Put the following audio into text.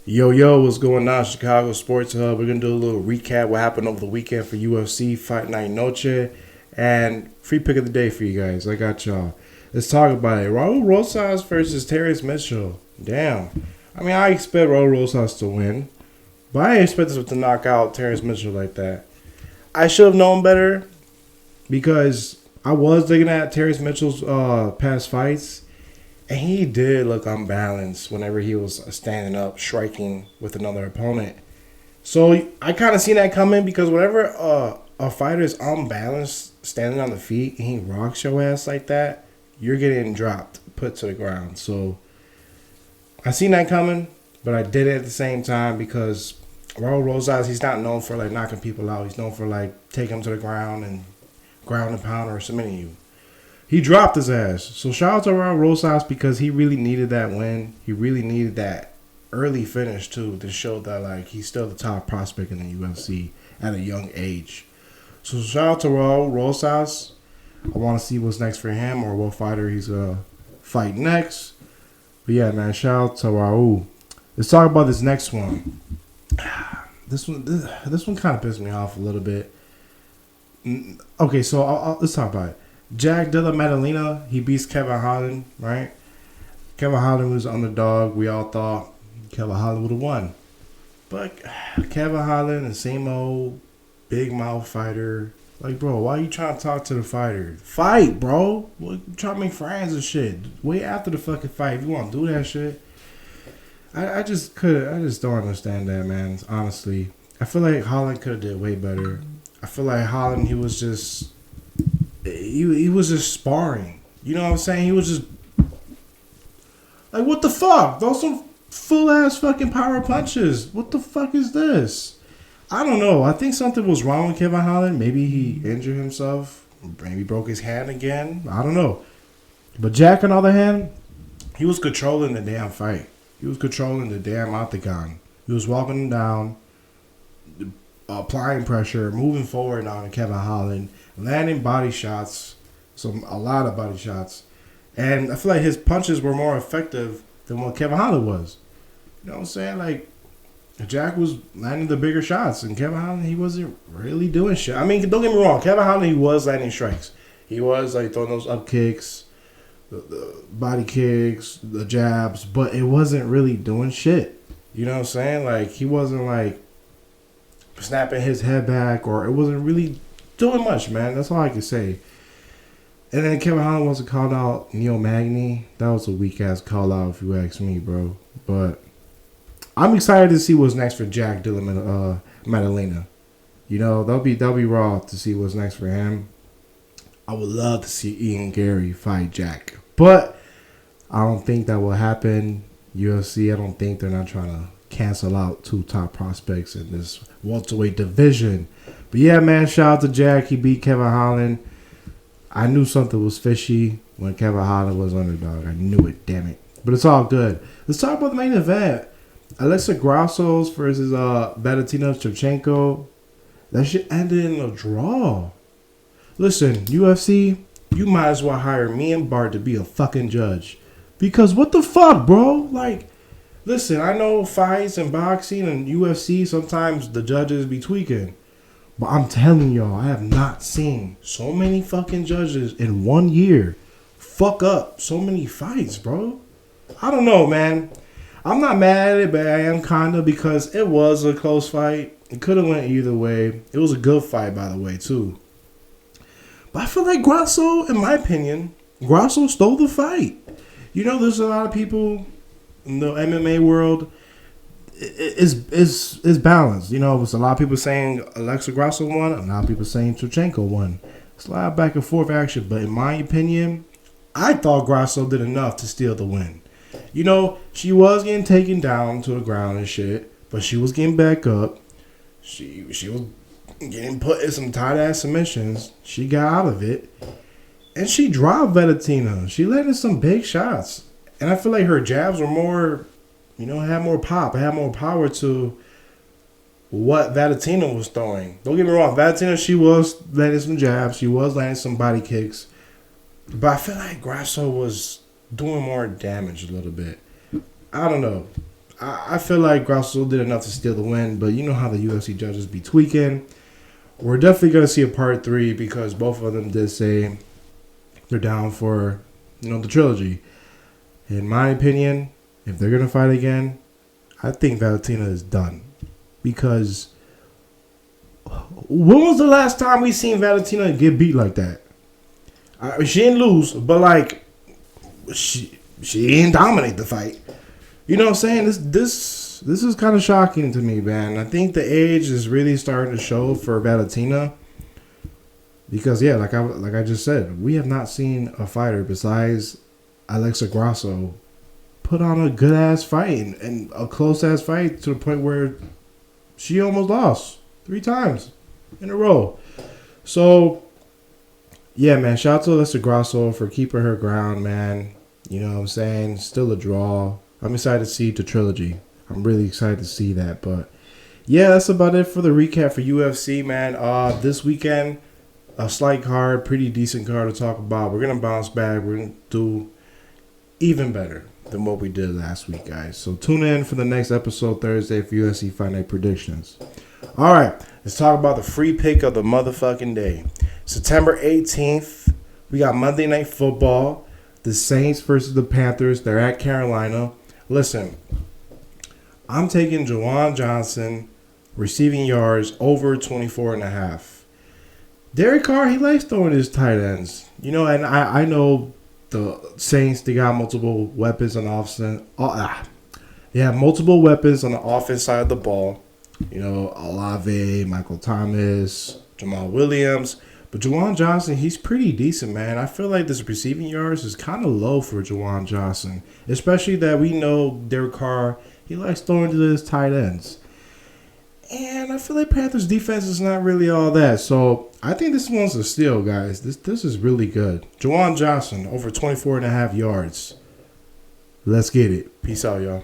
Yo, what's going on, Chicago Sports Hub? We're gonna do a little recap what happened over the weekend for UFC Fight Night Noche, and free pick of the day for you guys. I got y'all. Let's talk about it. Raul Rosas versus Terrence Mitchell. Damn. I mean, I expect Raul Rosas to win, but I didn't expect him to knock out Terrence Mitchell like that. I should have known better because I was looking at Terrence Mitchell's past fights. And he did look unbalanced whenever he was standing up, striking with another opponent. So I kind of seen that coming because whenever a fighter is unbalanced, standing on the feet, and he rocks your ass like that, you're getting dropped, put to the ground. So I seen that coming, but I did it at the same time because Raul Rosas, he's not known for like knocking people out. He's known for like taking them to the ground and ground and pound or submitting you. He dropped his ass. So shout out to Raul Rosas because he really needed that win. He really needed that early finish too to show that like he's still the top prospect in the UFC at a young age. So shout out to Raul Rosas. I want to see what's next for him or what fighter he's gonna fight next. But yeah, man, shout out to Raul. Let's talk about this next one. This one kind of pissed me off a little bit. Okay, so let's talk about it. Jack Della Maddalena, he beats Kevin Holland, right? Kevin Holland was the underdog. We all thought Kevin Holland would have won. But Kevin Holland, the same old big mouth fighter. Like, bro, why are you trying to talk to the fighter? Fight, bro. Well, try to make friends and shit. Wait after the fucking fight if you want to do that shit. I just don't understand that, man. Honestly. I feel like Holland could have did way better. I feel like Holland, he was just sparring. You know what I'm saying? He was just like, what the fuck? Those some full ass fucking power punches. What the fuck is this? I don't know. I think something was wrong with Kevin Holland. Maybe he injured himself. Maybe broke his hand again. I don't know. But Jack, on the other hand, he was controlling the damn fight. He was controlling the damn octagon. He was walking down, applying pressure, moving forward on Kevin Holland, landing body shots, a lot of body shots. And I feel like his punches were more effective than what Kevin Holland was. You know what I'm saying? Like, Jack was landing the bigger shots, and Kevin Holland, he wasn't really doing shit. I mean, don't get me wrong. Kevin Holland, he was landing strikes. He was, like, throwing those up kicks, the body kicks, the jabs, but it wasn't really doing shit. You know what I'm saying? Like, he wasn't, like, snapping his head back, or it wasn't really doing much, man. That's all I can say. And then Kevin Holland wants to call out Neil Magny. That was a weak ass call out, if you ask me, bro. But I'm excited to see what's next for Jack Dilla Maddalena. You know, that'll be raw to see what's next for him. I would love to see Ian Gary fight Jack, but I don't think that will happen. UFC, I don't think they're not trying to cancel out two top prospects in this welterweight division. But yeah, man, shout out to Jack. He beat Kevin Holland. I knew something was fishy when Kevin Holland was underdog. I knew it, damn it. But it's all good. Let's talk about the main event. Alexa Grassos versus Valentina Shevchenko. That shit ended in a draw. Listen, UFC, you might as well hire me and Bart to be a fucking judge. Because what the fuck, bro? Like, listen, I know fights and boxing and UFC, sometimes the judges be tweaking. But I'm telling y'all, I have not seen so many fucking judges in 1 year fuck up so many fights, bro. I don't know, man. I'm not mad at it, but I am kind of, because it was a close fight. It could have went either way. It was a good fight, by the way, too. But I feel like Grasso, in my opinion, Grasso stole the fight. You know, there's a lot of people in the MMA world. It's balanced. You know, there's a lot of people saying Alexa Grasso won, a lot of people saying Shevchenko won. It's a lot of back and forth action, but in my opinion, I thought Grasso did enough to steal the win. You know, she was getting taken down to the ground and shit, but she was getting back up. She was getting put in some tight ass submissions. She got out of it, and she dropped Valentina. She landed some big shots, and I feel like her jabs were more, you know, had more pop, had more power to what Valentina was throwing. Don't get me wrong, Valentina, she was landing some jabs, she was landing some body kicks, but I feel like Grasso was doing more damage a little bit. I don't know. I feel like Grasso did enough to steal the win, but you know how the UFC judges be tweaking. We're definitely going to see a part 3 because both of them did say they're down for, the trilogy. In my opinion, if they're going to fight again, I think Valentina is done. Because when was the last time we seen Valentina get beat like that? She didn't lose, but like she didn't dominate the fight. You know what I'm saying? This is kind of shocking to me, man. I think the age is really starting to show for Valentina. Because yeah, like I just said, we have not seen a fighter besides Alexa Grasso put on a good ass fight and a close ass fight to the point where she almost lost 3 times in a row. So yeah, man, shout out to Alexa Grasso for keeping her ground, man. You know what I'm saying? Still a draw. I'm excited to see the trilogy. I'm really excited to see that. But yeah, that's about it for the recap for UFC, man. This weekend, a slight card, pretty decent card to talk about. We're going to bounce back. We're going to do even better than what we did last week, guys. So tune in for the next episode Thursday for UFC Fight Night predictions. All right, let's talk about the free pick of the motherfucking day. September 18th, we got Monday Night Football. The Saints versus the Panthers. They're at Carolina. Listen, I'm taking Juwan Johnson receiving yards over 24.5. Derek Carr, he likes throwing his tight ends. And I know the Saints, they got multiple weapons on the offense. They have multiple weapons on the offense side of the ball. Olave, Michael Thomas, Jamal Williams. But Juwan Johnson, he's pretty decent, man. I feel like this receiving yards is kind of low for Juwan Johnson. Especially that we know Derek Carr, he likes throwing to his tight ends. And I feel like Panthers defense is not really all that. So I think this one's a steal, guys. This is really good. Juwan Johnson, over 24.5 yards. Let's get it. Peace out, y'all.